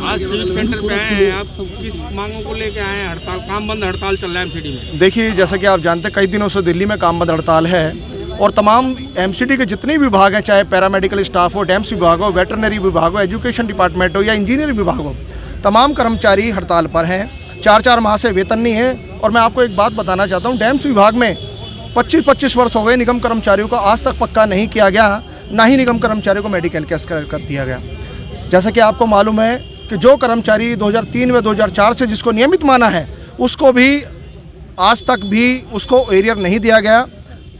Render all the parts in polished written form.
आज civic centre पे आए हैं आप, किस मांगों को लेके आए हैं? हड़ताल, काम बंद हड़ताल चल रहा है एमसीडी में। देखिए, जैसा कि आप जानते हैं कई दिनों से दिल्ली में काम बंद हड़ताल है और तमाम एमसीडी के जितने विभाग हैं, चाहे पैरामेडिकल स्टाफ हो, डैम्स विभाग हो, वेटरनरी विभाग हो, एजुकेशन डिपार्टमेंट हो या इंजीनियरिंग विभाग हो, तमाम कर्मचारी हड़ताल पर हैं। 4-4 माह से वेतन नहीं है। और मैं आपको एक बात बताना चाहता हूँ, डैम्स विभाग में 25-25 वर्ष हो गए निगम कर्मचारियों को आज तक पक्का नहीं किया गया, ना ही निगम कर्मचारियों को मेडिकल केस कर दिया गया। जैसा कि आपको मालूम है कि जो कर्मचारी 2003 व 2004 से जिसको नियमित माना है, उसको भी आज तक भी उसको एरियर नहीं दिया गया।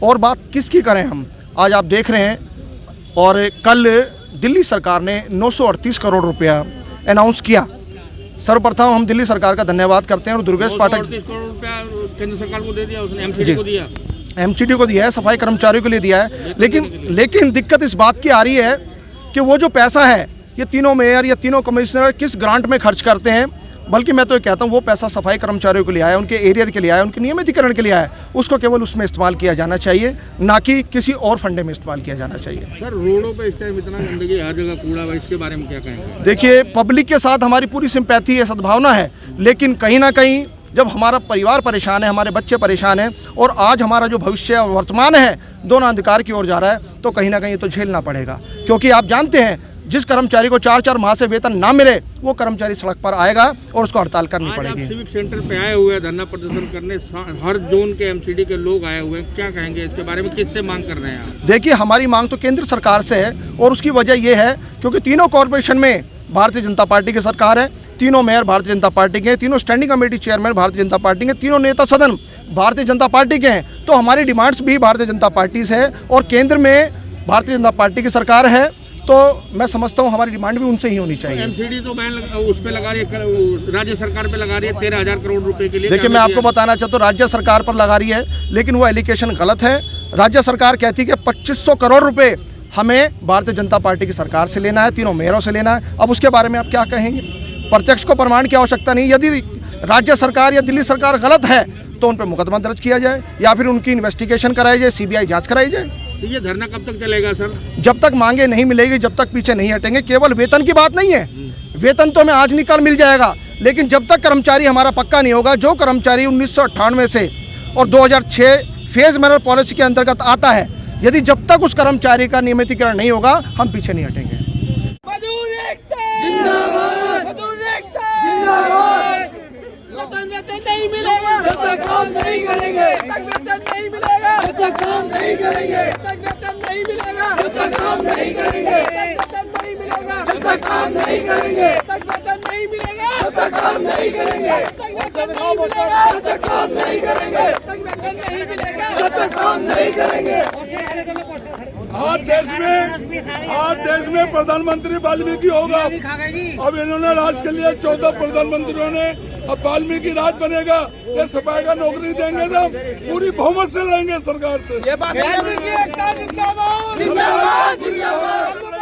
और बात किसकी करें हम, आज आप देख रहे हैं, और कल दिल्ली सरकार ने 938 करोड़ रुपया अनाउंस किया। सर्वप्रथम हम दिल्ली सरकार का धन्यवाद करते हैं। और दुर्गेश पाठक, 938 करोड़ रुपया केंद्र सरकार को दे दिया, उसने एमसीडी को दिया, एमसीडी को दिया है, सफाई कर्मचारियों के लिए दिया है। लेकिन दिक्कत इस बात की आ रही है कि वो जो पैसा है ये तीनों मेयर या तीनों कमिश्नर किस ग्रांट में खर्च करते हैं, बल्कि मैं तो ये कहता हूँ वो पैसा सफाई कर्मचारियों के लिए आया, उनके एरियर के लिए आया, उनके नियमितीकरण के लिए आया, उसको केवल उसमें इस्तेमाल किया जाना चाहिए, ना कि किसी और फंडे में इस्तेमाल किया जाना चाहिए। सर, रोडों पे इस टाइम इतना गंदगी, हर जगह कूड़ा, इसके बारे में क्या कहेंगे? देखिए, पब्लिक के साथ हमारी पूरी सिंपैथी है, सद्भावना है, लेकिन कहीं ना कहीं जब हमारा परिवार परेशान है, हमारे बच्चे परेशान हैं और आज हमारा जो भविष्य और वर्तमान है दोनों अंधकार की ओर जा रहा है, तो कहीं ना कहीं तो झेलना पड़ेगा। क्योंकि आप जानते हैं, जिस कर्मचारी को 4-4 माह से वेतन ना मिले, वो कर्मचारी सड़क पर आएगा और उसको हड़ताल करनी पड़ेगी। आप सिविक सेंटर पे आए हुए हैं धरना प्रदर्शन करने, हर जोन के एमसीडी के लोग आए हुए हैं, क्या कहेंगे इसके बारे में? किससे मांग कर रहे हैं आप? देखिए, हमारी मांग तो केंद्र सरकार से है और उसकी वजह यह है क्योंकि तीनों कॉरपोरेशन में भारतीय जनता पार्टी की सरकार है, तीनों मेयर भारतीय जनता पार्टी के हैं, तीनों standing committee chairman Bharatiya Janata party के, तीनों नेता सदन भारतीय जनता पार्टी के हैं। तो हमारी डिमांड्स भी भारतीय जनता पार्टी से है और केंद्र में भारतीय जनता पार्टी की सरकार है, तो मैं समझता हूँ हमारी डिमांड भी उनसे ही होनी चाहिए। एमसीडी तो बैन उस पे लगा रही है, राज्य सरकार पे लगा रही है 13,000 करोड़ रुपए के लिए। देखिए, मैं आपको बताना चाहता हूँ, राज्य सरकार पर लगा रही है, लेकिन वो एलिगेशन गलत है। राज्य सरकार कहती है कि 2500 करोड़ रुपए हमें भारतीय जनता पार्टी की सरकार से लेना है, तीनों मेयरों से लेना है। अब उसके बारे में आप क्या कहेंगे? प्रत्यक्ष को प्रमाण की आवश्यकता नहीं। यदि राज्य सरकार या दिल्ली सरकार गलत है तो उन पर मुकदमा दर्ज किया जाए या फिर उनकी इन्वेस्टिगेशन कराई जाए, सीबीआई जांच कराई जाए। तो ये धरना कब तक चलेगा सर? जब तक मांगे नहीं मिलेगी, जब तक पीछे नहीं हटेंगे। केवल वेतन की बात नहीं है, वेतन तो हमें आज निकाल मिल जाएगा, लेकिन जब तक कर्मचारी हमारा पक्का नहीं होगा, जो कर्मचारी 1998 से और 2006 फेज मैनर पॉलिसी के अंतर्गत आता है, यदि जब तक उस कर्मचारी का नियमितीकरण नहीं होगा, हम पीछे नहीं हटेंगे। मजदूर एकता जिंदाबाद, मजदूर एकता जिंदाबाद। वेतन नहीं मिलेगा जब तक काम नहीं करेंगे, वेतन नहीं मिलेगा जब तक काम नहीं करेंगे, वेतन नहीं मिलेगा जब तक काम नहीं करेंगे, वेतन नहीं मिलेगा जब तक काम नहीं करेंगे, वेतन नहीं मिलेगा जब तक काम नहीं करेंगे, वेतन नहीं मिलेगा जब तक काम नहीं करेंगे, वेतन नहीं मिलेगा जब तक काम नहीं करेंगे। आज देश में प्रधानमंत्री वाल्मीकि होगा। अब इन्होंने राज के लिए 14 प्रधानमंत्रियों ने, अब वाल्मीकि राज बनेगा। ये सफाई का नौकरी देंगे तो पूरी बहुमत से लड़ेंगे सरकार से। ये बात जिंदाबाद जिंदाबाद जिंदाबाद।